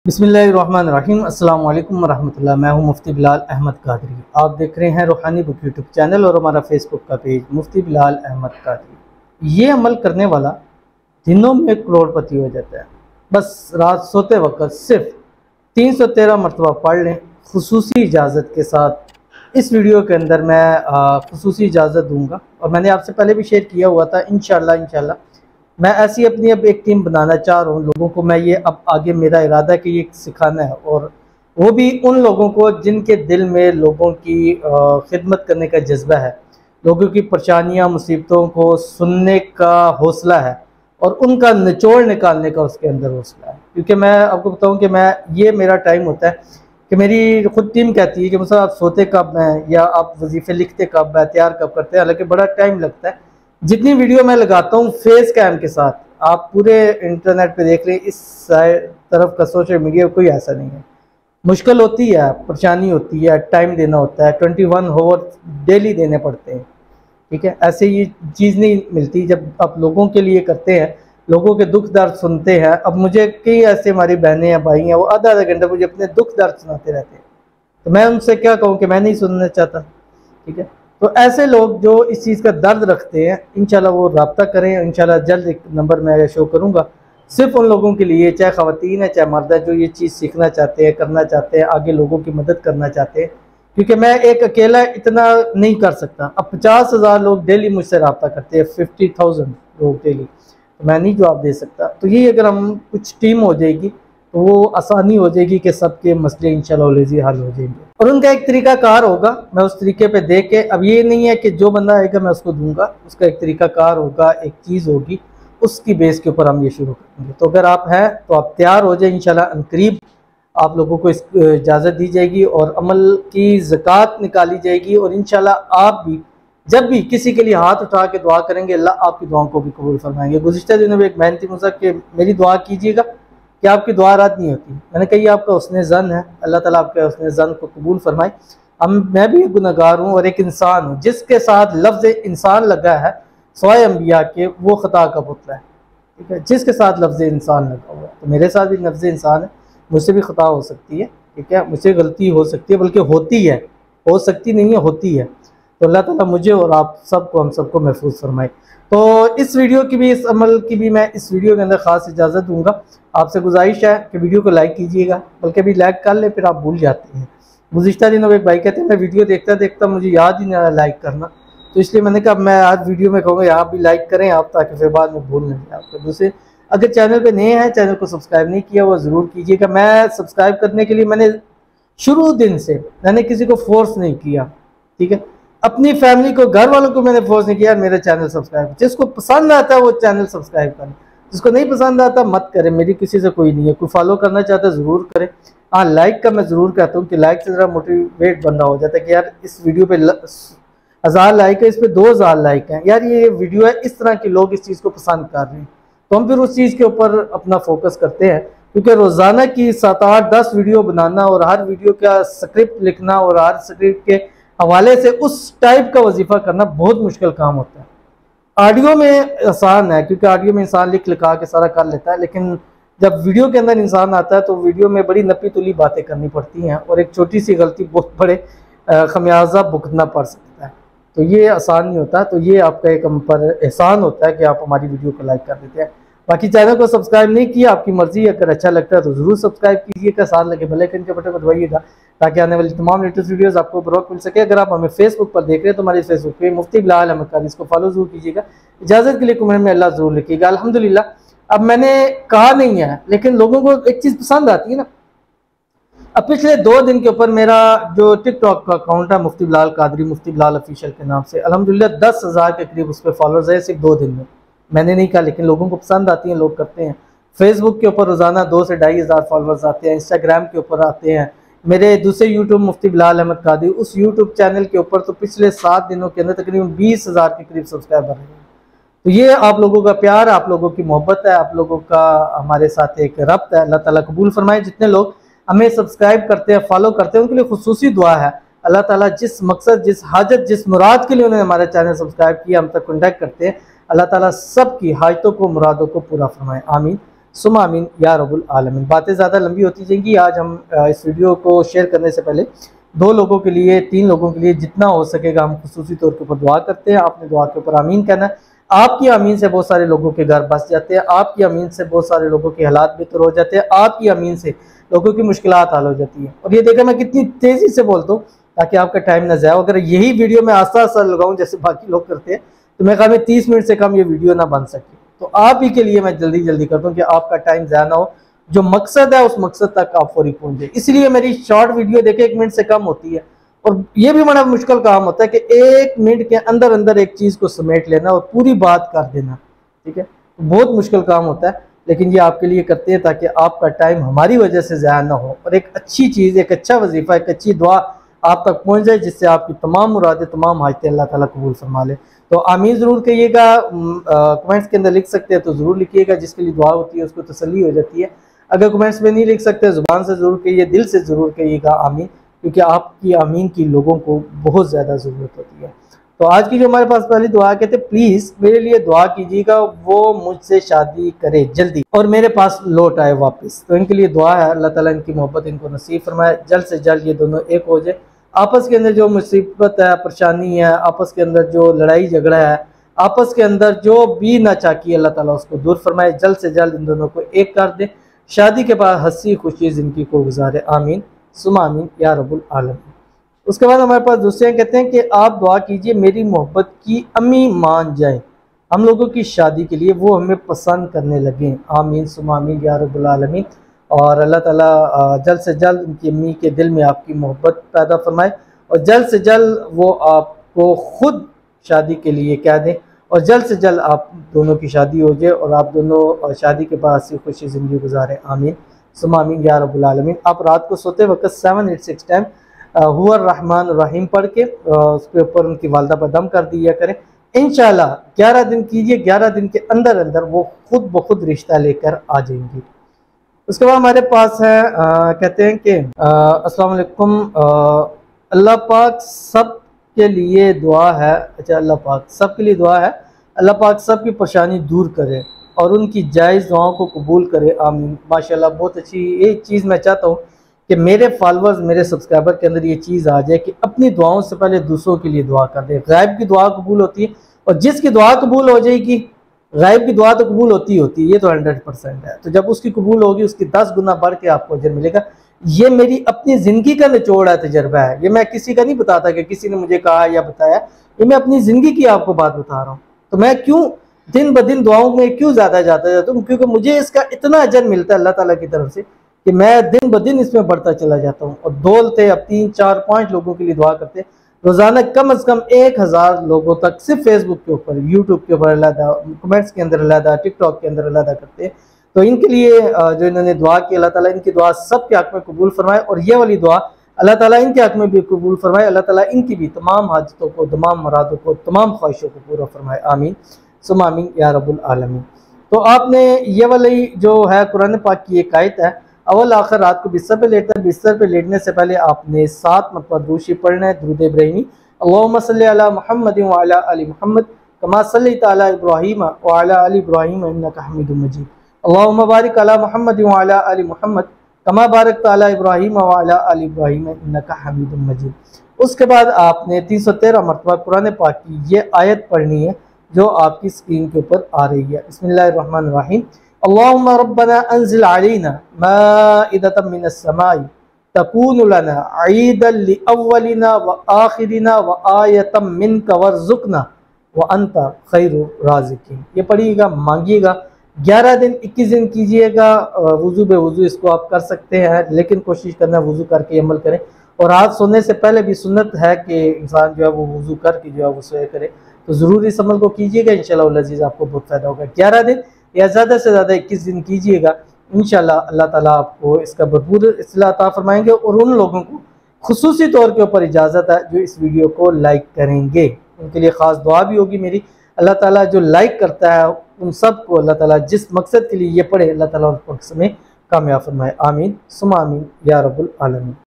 बिस्मिल्लाहिर्रहमानिर्रहीम। अस्सलाम वालेकुम वरहमतुल्लाह। मैं हूं मुफ्ती बिलाल अहमद कादरी। आप देख रहे हैं रूहानी बुक यूट्यूब चैनल और हमारा फेसबुक का पेज मुफ्ती बिलाल अहमद कादरी। ये अमल करने वाला दिनों में करोड़पति हो जाता है। बस रात सोते वक्त सिर्फ 313 मरतबा पढ़ लें खुसूसी इजाज़त के साथ। इस वीडियो के अंदर मैं खुसूसी इजाज़त दूंगा और मैंने आपसे पहले भी शेयर किया हुआ था। इंशाल्लाह मैं ऐसी अपनी अब एक टीम बनाना चाह रहा हूँ लोगों को। मैं ये अब आगे मेरा इरादा है कि ये सिखाना है, और वो भी उन लोगों को जिनके दिल में लोगों की खिदमत करने का जज्बा है, लोगों की परेशानियाँ मुसीबतों को सुनने का हौसला है और उनका निचोड़ निकालने का उसके अंदर हौसला है। क्योंकि मैं आपको बताऊँ कि ये मेरा टाइम होता है कि मेरी खुद टीम कहती है कि मुझे आप सोते कब हैं या आप वजीफ़े लिखते कब हैं, तैयार कब करते हैं। हालांकि बड़ा टाइम लगता है। जितनी वीडियो मैं लगाता हूँ फेस कैम के साथ, आप पूरे इंटरनेट पे देख रहे हैं, इस तरफ का सोशल मीडिया कोई ऐसा नहीं है। मुश्किल होती है, परेशानी होती है, टाइम देना होता है, 21 आवर डेली देने पड़ते हैं। ठीक है, ऐसे ये चीज़ नहीं मिलती जब आप लोगों के लिए करते हैं, लोगों के दुख दर्द सुनते हैं। अब मुझे कई ऐसे हमारी बहनें हैं, भाई हैं, वो आधा आधा घंटा मुझे अपने दुख दर्द सुनाते रहते हैं, तो मैं उनसे क्या कहूँ कि मैं नहीं सुनना चाहता। ठीक है, तो ऐसे लोग जो इस चीज़ का दर्द रखते हैं, इंशाल्लाह वो रब्ता करें। इंशाल्लाह जल्द एक नंबर मैं शो करूँगा सिर्फ उन लोगों के लिए, चाहे ख़वातीन है चाहे मर्द है, जो ये चीज़ सीखना चाहते हैं, करना चाहते हैं, आगे लोगों की मदद करना चाहते हैं। क्योंकि मैं एक अकेला इतना नहीं कर सकता। अब 50,000 लोग डेली मुझसे रब्ता करते हैं, 50,000 लोग डेली, तो मैं नहीं जवाब दे सकता। तो ये अगर हम कुछ टीम हो जाएगी तो वो आसानी हो जाएगी कि सबके मसले इंशाल्लाह हल हो जाएंगे। और उनका एक तरीका कार होगा, मैं उस तरीके पे देख के, अब ये नहीं है कि जो बंदा आएगा मैं उसको दूंगा, उसका एक तरीका कार होगा, एक चीज़ होगी, उसकी बेस के ऊपर हम ये शुरू करेंगे। तो अगर आप हैं तो आप तैयार हो जाए। इंशाल्लाह अनकरीब आप लोगों को इस इजाज़त दी जाएगी और अमल की ज़कात निकाली जाएगी। और इंशाल्लाह आप भी जब भी किसी के लिए हाथ उठा के दुआ करेंगे, अल्लाह आपकी दुआओं को भी कबूल फरमाएंगे। गुज़िश्ता दिनों में एक बहन थी मुझसे कि मेरी दुआ कीजिएगा कि आपकी दुआ रद्द नहीं होती। मैंने कही आपका हुस्न ज़न है, अल्लाह ताला आपके हुस्न ज़न को कबूल फरमाए। मैं भी एक गुनहगार हूँ और एक इंसान हूँ जिसके साथ लफ्ज़ इंसान लगा है, सवाए अंबिया के वो ख़ता का पुतला है। ठीक है, जिसके साथ लफ्ज़ इंसान लगा हुआ है, तो मेरे साथ भी लफ्ज़ इंसान है, मुझसे भी ख़ता हो सकती है। ठीक है, मुझसे गलती हो सकती है, बल्कि होती है, हो सकती नहीं है, होती है। तो अल्लाह ताला मुझे और आप सबको, हम सबको महफूज फरमाए। तो इस वीडियो की भी, इस अमल की भी मैं इस वीडियो के अंदर ख़ास इजाज़त दूंगा। आपसे गुजारिश है कि वीडियो को लाइक कीजिएगा, बल्कि अभी लाइक कर ले, फिर आप भूल जाते हैं। गुज़िश्ता दिनों एक भाई कहते हैं मैं वीडियो देखता देखता मुझे याद ही नहीं आया लाइक करना, तो इसलिए मैंने कहा मैं आज वीडियो में कहूँगा आप भी लाइक करें आप, ताकि फिर बाद में भूल नहीं जाए आपको। दूसरे, अगर चैनल पे नए हैं, चैनल को सब्सक्राइब नहीं किया वो ज़रूर कीजिएगा। मैं सब्सक्राइब करने के लिए मैंने शुरू दिन से मैंने किसी को फोर्स नहीं किया। ठीक है, अपनी फैमिली को, घर वालों को मैंने फोर्स नहीं किया मेरा चैनल सब्सक्राइब। जिसको पसंद आता है वो चैनल सब्सक्राइब करें, जिसको नहीं पसंद आता मत करें। मेरी किसी से कोई नहीं है। कोई फॉलो करना चाहता है ज़रूर करें। हाँ, लाइक का मैं ज़रूर कहता हूँ कि लाइक से ज़रा मोटिवेट बंदा हो जाता है कि यार इस वीडियो पे 1000 लाइक है, इस पे 2000 लाइक हैं, यार ये वीडियो है, इस तरह के लोग इस चीज़ को पसंद कर रहे हैं, तो हम फिर उस चीज़ के ऊपर अपना फोकस करते हैं। क्योंकि रोज़ाना की 7, 8, 10 वीडियो बनाना और हर वीडियो का स्क्रिप्ट लिखना और हर स्क्रिप्ट के हवाले से उस टाइप का वजीफा करना बहुत मुश्किल काम होता है। ऑडियो में आसान है क्योंकि ऑडियो में इंसान लिख लिखा के सारा कर लेता है, लेकिन जब वीडियो के अंदर इंसान आता है तो वीडियो में बड़ी नपी तुली बातें करनी पड़ती हैं और एक छोटी सी गलती बहुत बड़े खमियाजा भुगतना पड़ सकता है। तो ये आसान नहीं होता। तो ये आपका एक हम पर एहसान होता है कि आप हमारी वीडियो को लाइक कर देते हैं। बाकी चैनल को सब्सक्राइब नहीं किया, आपकी मर्जी, अगर अच्छा लगता है तो ज़रूर सब्सक्राइब कीजिएगा, साथ लगे बेल आइकन के बटन को दबाइएगा ताकि आने वाली तमाम लेटेस्ट वीडियोस आपको बर वक्त मिल सके। अगर आप हमें फेसबुक पर देख रहे हैं तो हमारे फेसबुक पे मुफ्ती बिलाल अहमद कादरी, इसको फॉलो जरूर कीजिएगा। इजाज़त के लिए कमेंट में अल्लाह ज़रूर लिखिएगा। अल्हम्दुलिल्लाह, अब मैंने कहा नहीं है, लेकिन लोगों को एक चीज़ पसंद आती है ना। अब पिछले 2 दिन के ऊपर मेरा जो टिकटॉक का अकाउंट है मुफ्ती बिलाल कादरी, मुफ्ती बिलाल ऑफिशियल के नाम से, अल्हम्दुलिल्लाह 10,000 के करीब उस पर फॉलोअर्स है सिर्फ 2 दिन में। मैंने नहीं कहा, लेकिन लोगों को पसंद आती हैं, लोग करते हैं। फेसबुक के ऊपर रोज़ाना 2 से 2,500 फॉलोअर्स आते हैं, इंस्टाग्राम के ऊपर आते हैं। मेरे दूसरे यूट्यूब मुफ्ती बिलाल अहमद कादरी, उस यूट्यूब चैनल के ऊपर तो पिछले 7 दिनों के अंदर तकरीबन 20,000 के करीब सब्सक्राइबर हैं। तो ये आप लोगों का प्यार, आप लोगों की मोहब्बत है, आप लोगों का हमारे साथ एक रब्त है। अल्लाह ताला कबूल फरमाए। जितने लोग हमें सब्सक्राइब करते हैं, फॉलो करते हैं, उनके लिए खुसूसी दुआ है। अल्लाह ताला जिस मकसद, जिस हाजत, जिस मुराद के लिए उन्होंने हमारा चैनल सब्सक्राइब किया, हम तक कॉन्टैक्ट करते हैं, अल्लाह ताला सब की हाजतों को, मुरादों को पूरा फरमाए। आमीन। सुम्मा आमीन या रब्बुल आलमीन। बातें ज़्यादा लंबी होती जाएंगी। आज हम इस वीडियो को शेयर करने से पहले 2 लोगों के लिए, 3 लोगों के लिए जितना हो सकेगा हम खुसूसी तौर के ऊपर दुआ करते हैं। आपने दुआ के ऊपर आमीन कहना है। आपकी आमीन से बहुत सारे लोगों के घर बस जाते हैं, आपकी आमीन से बहुत सारे लोगों के हालात बेहतर हो जाते हैं, आपकी आमीन से लोगों की मुश्किलात हल हो जाती है। और ये देखा मैं कितनी तेज़ी से बोलता हूँ ताकि आपका टाइम ना जाए। अगर यही वीडियो मैं आस्ता आस्ता लगाऊं जैसे बाकी लोग करते हैं तो मेरे ख्याल में 30 मिनट से कम ये वीडियो ना बन सके। तो आप ही के लिए मैं जल्दी जल्दी करता हूँ कि आपका टाइम ज़्यादा ना हो, जो मकसद है उस मकसद तक आप फौरी पहुंचे। इसलिए मेरी शॉर्ट वीडियो देखे 1 मिनट से कम होती है और ये भी बड़ा मुश्किल काम होता है कि 1 मिनट के अंदर अंदर एक चीज़ को समेट लेना और पूरी बात कर देना, ठीक है। तो बहुत मुश्किल काम होता है, लेकिन ये आपके लिए करते हैं ताकि आपका टाइम हमारी वजह से ज़ाया ना हो और एक अच्छी चीज़, एक अच्छा वजीफ़ा, एक अच्छी दुआ आप तक पहुंच जाए जिससे आपकी तमाम मुरादें, तमाम हाजतें अल्लाह ताला कबूल फरमा ले। तो आमीन ज़रूर कहिएगा। कमेंट्स के अंदर लिख सकते हैं तो ज़रूर लिखिएगा, जिसके लिए दुआ होती है उसको तसल्ली हो जाती है। अगर कमेंट्स में नहीं लिख सकते ज़ुबान से ज़रूर कहिए, दिल से ज़रूर कहिएगा आमीन, क्योंकि आपकी आमीन की लोगों को बहुत ज़्यादा ज़रूरत होती है। तो आज की जो हमारे पास पहली दुआ कहते हैं, प्लीज़ मेरे लिए दुआ कीजिएगा वो मुझसे शादी करे जल्दी और मेरे पास लौट आए वापस। तो इनके लिए दुआ है, अल्लाह ताला इनकी मोहब्बत इनको नसीब फरमाए, जल्द से जल्द ये दोनों एक हो जाए। आपस के अंदर जो मुसीबत है, परेशानी है, आपस के अंदर जो लड़ाई झगड़ा है, आपस के अंदर जो भी नाचाकी, अल्लाह ताला उसको दूर फरमाए, जल्द से जल्द इन दोनों को एक कर दे, शादी के बाद हंसी खुशी ज़िंदगी को गुजारे। आमीन सुम्मा आमीन या रब्बुल आलमीन। उसके बाद हमारे पास दूसरे कहते हैं कि आप दुआ कीजिए मेरी मोहब्बत की अम्मी मान जाए हम लोगों की शादी के लिए, वो हमें पसंद करने लगे। आमीन सुम्मा आमीन या रब्बुल आलमीन। और अल्लाह ताला जल्द से जल्द उनकी अम्मी के दिल में आपकी मोहब्बत पैदा फरमाए और जल्द से जल्द वो आपको खुद शादी के लिए कह दें और जल्द से जल्द आप दोनों की शादी हो जाए और आप दोनों शादी के बाद से खुशी ज़िंदगी गुजारें। आमीन सुम्मा आमीन या रब्बुल आलमीन। आप रात को सोते वक्त 786 टाइम हुआ रहमान रहीम पढ़ के उसके ऊपर उनकी वालदा पर दम कर दिया करें। इंशाल्लाह 11 दिन कीजिए, 11 दिन के अंदर अंदर वो खुद ब खुद रिश्ता लेकर आ जाएंगी। उसके बाद हमारे पास है कहते हैं कि अस्सलाम वालेकुम, अल्लाह पाक सब के लिए दुआ है। अच्छा, अल्लाह पाक सब के लिए दुआ है, अल्लाह पाक सब की परेशानी दूर करे और उनकी जायज़ दुआओं को कबूल करे। आमीन। माशाल्लाह बहुत अच्छी एक चीज़ मैं चाहता हूँ कि मेरे फॉलोअर्स, मेरे सब्सक्राइबर के अंदर ये चीज़ आ जाए कि अपनी दुआओं से पहले दूसरों के लिए दुआ कर दे। गायब की दुआ कबूल होती है और जिसकी दुआ कबूल हो जाएगी, गायब की दुआ तो कबूल होती है, ये तो 100% है। तो जब उसकी कबूल होगी उसकी 10 गुना बढ़ के आपको अजर मिलेगा। ये मेरी अपनी ज़िंदगी का निचोड़ है, तजर्बा है। ये मैं किसी का नहीं बताता कि किसी ने मुझे कहा या बताया, ये मैं अपनी ज़िंदगी की आपको बात बता रहा हूँ। तो मैं क्यों दिन ब दिन दुआओं में क्यों ज़्यादा जाता हूँ, क्योंकि मुझे इसका इतना अजर मिलता है अल्लाह ताला की तरफ से कि मैं दिन ब दिन इसमें बढ़ता चला जाता हूँ। और दौलते अब 3, 4, 5 लोगों के लिए दुआ करते, रोज़ाना कम अज़ कम 1000 लोगों तक सिर्फ फेसबुक के ऊपर, यूट्यूब के ऊपर अलहदा, कमेंट्स के अंदर अलहदा, टिकटॉक के अंदर अलहदा करते हैं। तो इनके लिए जो इन्होंने दुआ की, अल्लाह ताला इनकी दुआ सब के हक़ में कबूल फरमाए और ये वाली दुआ अल्लाह ताला इनके हक़ में भी कबूल फरमाए। अल्लाह ताला इनकी भी तमाम हाजतों को, तमाम मुरादों को, तमाम ख्वाहिशों को पूरा फरमाए। आमीन सुम्मा आमीन या रब्बुल आलमीन। तो आपने ये वाली जो है कुरान पाक की एक आयत है, अव्वल आखिर रात को बिस्तर पे लेटना है, बिस्तर पे लेटने से पहले आपने 7 मरतबा दुरूद शरीफ पढ़ना है, दुरूद इब्राहिमी। अल्लाहुम्मा सल्लि अला मुहम्मद व अला आलि मुहम्मद कमा सल्लैता अला इब्राहीम व अला आलि इब्राहीम इन्नका हमीदुम मजीद। अल्लाहुम्मा बारिक अला मुहम्मद व अला आलि मुहम्मद कमा बारकता अला इब्राहीम व अला आलि इब्राहीम इन्नका हमीदुम मजीद। उसके बाद आपने 313 मरतबा कुरान पाक की ये आयत पढ़नी है जो आपकी स्क्रीन के ऊपर आ रही है। बिस्मिल्लाहिर्रहमानिर्रहीम। अल्लाहुम्मा रब्बना अंज़िल अलैना माइदतम मिनस समाई तकूनु लना ईदन लिअव्वलिना व आखिरिना व आयतम मिनका वरज़ुक़ना व अंता खैरुर राज़िकीन। ये पढ़िएगा, मांगिएगा। 11 दिन 21 दिन कीजिएगा। वुज़ू बेवुज़ू इसको आप कर सकते हैं, लेकिन कोशिश करना वुज़ू करके अमल करें। और रात सोने से पहले भी सुन्नत है कि इंसान जो है वो वुज़ू करके जो है वो सोया करे। तो ज़रूर इस अमल को कीजिएगा, इंशाअल्लाह अज़ीज़ आपको बहुत फ़ायदा होगा। 11 दिन या ज़्यादा से ज़्यादा 21 दिन कीजिएगा, इंशाअल्लाह अल्लाह ताला आपको इसका भरपूर इस्लाह अता फरमाएंगे। और उन लोगों को खुसूसी तौर के ऊपर इजाज़त है जो इस वीडियो को लाइक करेंगे, उनके लिए ख़ास दुआ भी होगी मेरी। अल्लाह ताला जो लाइक करता है उन सब को अल्लाह ताला जिस मकसद के लिए ये पढ़े, अल्लाह ताला उस मकसद में कामयाब फरमाए। आमीन सुम्मा आमीन या रब्बुल आलमीन।